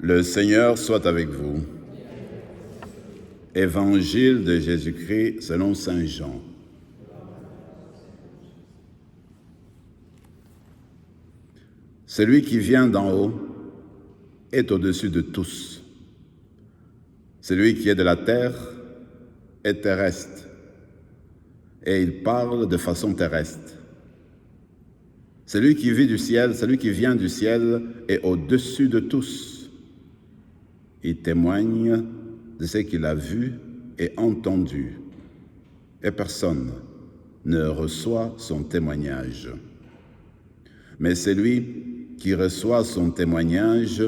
Le Seigneur soit avec vous. Évangile de Jésus-Christ selon saint Jean. Celui qui vient d'en haut est au-dessus de tous. Celui qui est de la terre est terrestre, et il parle de façon terrestre. Celui qui vit du ciel, celui qui vient du ciel est au-dessus de tous. Il témoigne de ce qu'il a vu et entendu, et personne ne reçoit son témoignage. Mais celui qui reçoit son témoignage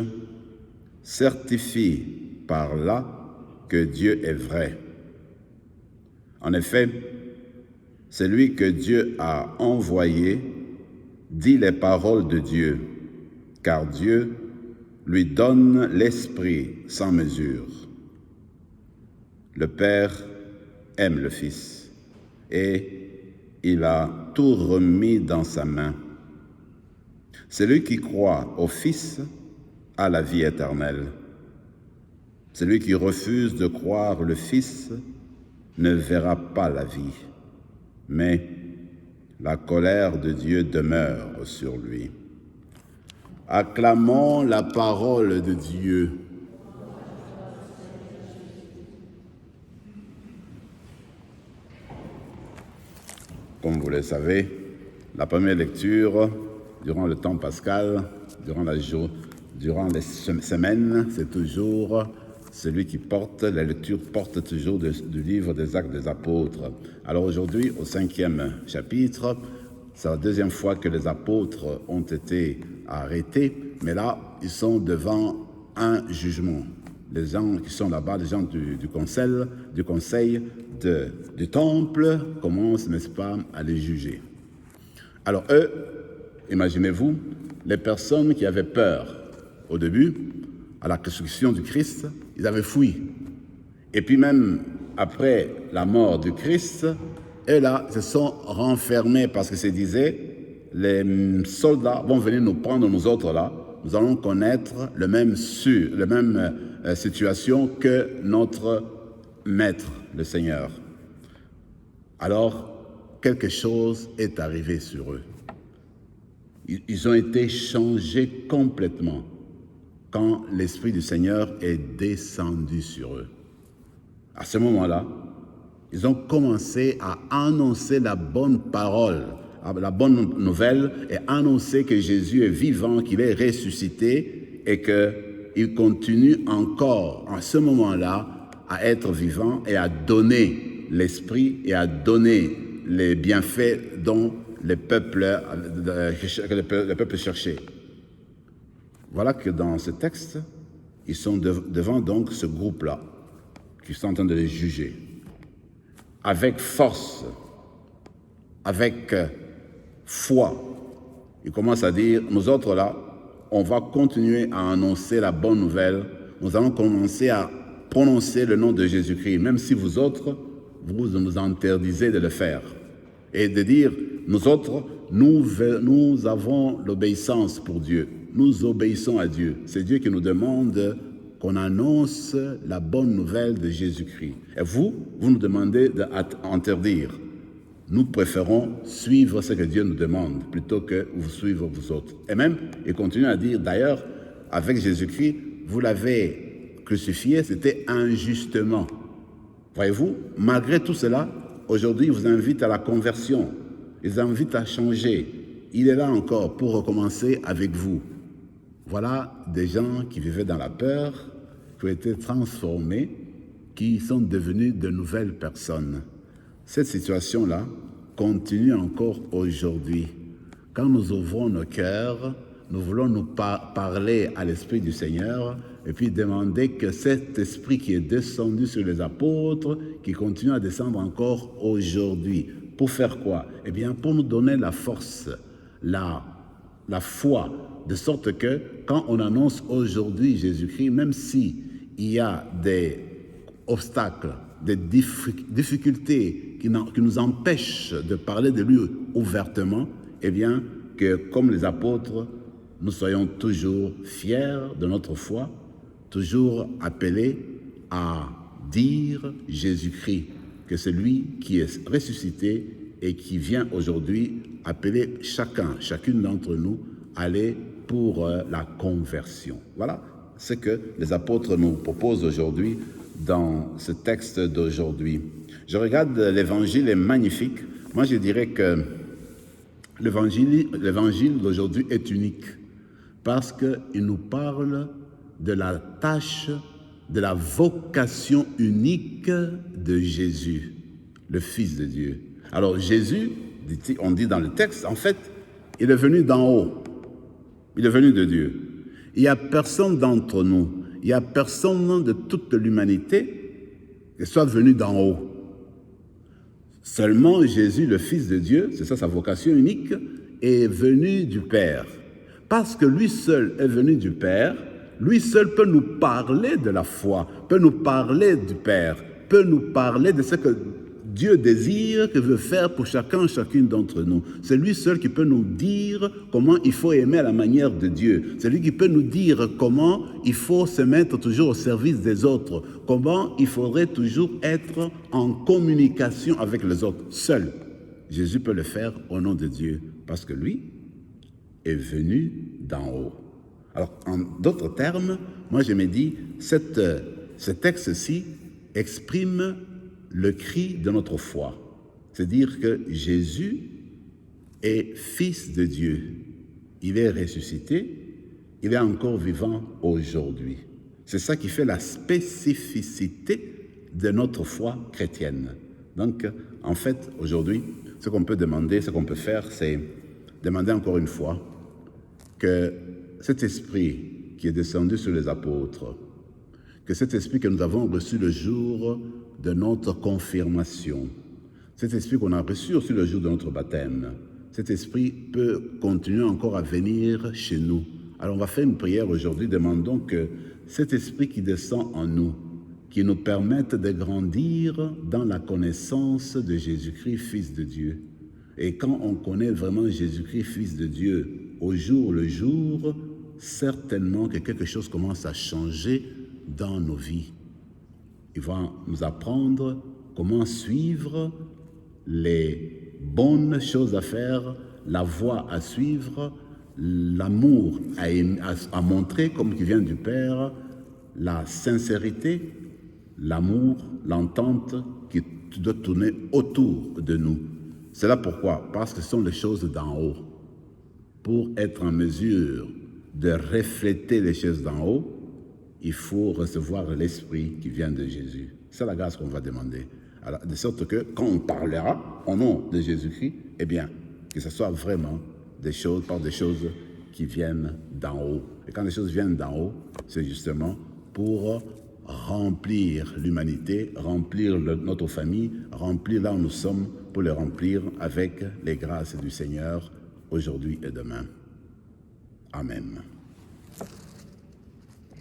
certifie par là que Dieu est vrai. En effet, celui que Dieu a envoyé dit les paroles de Dieu, car Dieu lui donne l'Esprit sans mesure. Le Père aime le Fils et il a tout remis dans sa main. Celui qui croit au Fils a la vie éternelle. Celui qui refuse de croire le Fils ne verra pas la vie, mais la colère de Dieu demeure sur lui. Acclamons la parole de Dieu. Comme vous le savez, la première lecture durant le temps pascal, durant les semaines, c'est toujours celui qui porte, la lecture porte toujours du livre des Actes des Apôtres. Alors aujourd'hui, au 5e chapitre, c'est la deuxième fois que les apôtres ont été arrêtés, mais là, ils sont devant un jugement. Les gens qui sont là-bas, les gens du conseil du temple, commencent, n'est-ce pas, à les juger. Alors eux, imaginez-vous, les personnes qui avaient peur au début, à la crucifixion du Christ, ils avaient fui. Et puis même après la mort du Christ, eux là, se sont renfermés parce que se disait, les soldats vont venir nous prendre, nous autres là, nous allons connaître la même situation que notre maître, le Seigneur. Alors, quelque chose est arrivé sur eux. Ils ont été changés complètement quand l'Esprit du Seigneur est descendu sur eux. À ce moment-là, ils ont commencé à annoncer la bonne parole, la bonne nouvelle, et annoncer que Jésus est vivant, qu'il est ressuscité, et qu'il continue encore, à ce moment-là, à être vivant et à donner l'Esprit et à donner les bienfaits dont le peuple cherchait. Voilà que dans ce texte, ils sont devant donc ce groupe-là, qui sont en train de les juger. Avec force, avec foi, ils commencent à dire, nous autres là, on va continuer à annoncer la bonne nouvelle, nous allons commencer à prononcer le nom de Jésus-Christ, même si vous autres, vous nous interdisez de le faire. Et de dire, nous autres, nous avons l'obéissance pour Dieu. Nous obéissons à Dieu. C'est Dieu qui nous demande qu'on annonce la bonne nouvelle de Jésus-Christ. Et vous nous demandez d'interdire. Nous préférons suivre ce que Dieu nous demande plutôt que vous suivre vous autres. Et même, il continue à dire, d'ailleurs, avec Jésus-Christ, vous l'avez crucifié, c'était injustement. Voyez-vous, malgré tout cela, aujourd'hui, il vous invite à la conversion. Il vous invite à changer. Il est là encore pour recommencer avec vous. Voilà des gens qui vivaient dans la peur, qui ont été transformés, qui sont devenus de nouvelles personnes. Cette situation-là continue encore aujourd'hui. Quand nous ouvrons nos cœurs, nous voulons nous parler à l'Esprit du Seigneur et puis demander que cet Esprit qui est descendu sur les apôtres, qui continue à descendre encore aujourd'hui. Pour faire quoi? Eh bien, pour nous donner la force, la foi, de sorte que quand on annonce aujourd'hui Jésus-Christ, même s'il y a des obstacles, des difficultés qui nous empêchent de parler de lui ouvertement, eh bien, que comme les apôtres, nous soyons toujours fiers de notre foi, toujours appelés à dire Jésus-Christ, que c'est lui qui est ressuscité et qui vient aujourd'hui appeler chacune d'entre nous à aller pour la conversion. Voilà ce que les apôtres nous proposent aujourd'hui dans ce texte d'aujourd'hui. Je regarde l'évangile est magnifique. Moi, je dirais que l'évangile d'aujourd'hui est unique parce qu'il nous parle de la tâche, de la vocation unique de Jésus, le Fils de Dieu. Alors Jésus, on dit dans le texte, en fait, il est venu d'en haut. Il est venu de Dieu. Il n'y a personne d'entre nous, il n'y a personne de toute l'humanité qui soit venu d'en haut. Seulement Jésus, le Fils de Dieu, c'est ça sa vocation unique, est venu du Père. Parce que lui seul est venu du Père, lui seul peut nous parler de la foi, peut nous parler du Père, peut nous parler de ce que Dieu désire, que veut faire pour chacune d'entre nous. C'est lui seul qui peut nous dire comment il faut aimer à la manière de Dieu. C'est lui qui peut nous dire comment il faut se mettre toujours au service des autres, comment il faudrait toujours être en communication avec les autres. Seul, Jésus peut le faire au nom de Dieu, parce que lui est venu d'en haut. Alors, en d'autres termes, moi je me dis, ce texte-ci exprime le cri de notre foi. C'est-à-dire que Jésus est Fils de Dieu. Il est ressuscité, il est encore vivant aujourd'hui. C'est ça qui fait la spécificité de notre foi chrétienne. Donc, en fait, aujourd'hui, ce qu'on peut demander, ce qu'on peut faire, c'est demander encore une fois que cet esprit qui est descendu sur les apôtres, que cet esprit que nous avons reçu le jour de notre confirmation, cet esprit qu'on a reçu aussi le jour de notre baptême, cet esprit peut continuer encore à venir chez nous. Alors on va faire une prière aujourd'hui, demandons que cet esprit qui descend en nous, qui nous permette de grandir dans la connaissance de Jésus-Christ, Fils de Dieu. Et quand on connaît vraiment Jésus-Christ, Fils de Dieu, au jour le jour, certainement que quelque chose commence à changer dans nos vies. Il va nous apprendre comment suivre les bonnes choses à faire, la voie à suivre, l'amour à montrer comme qui vient du Père, la sincérité, l'amour, l'entente qui doit tourner autour de nous. C'est là pourquoi? Parce que ce sont les choses d'en haut. Pour être en mesure de refléter les choses d'en haut, il faut recevoir l'Esprit qui vient de Jésus. C'est la grâce qu'on va demander. Alors, de sorte que quand on parlera au nom de Jésus-Christ, eh bien, que ce soit vraiment des choses qui viennent d'en haut. Et quand les choses viennent d'en haut, c'est justement pour remplir l'humanité, remplir notre famille, remplir là où nous sommes, pour les remplir avec les grâces du Seigneur aujourd'hui et demain. Amen.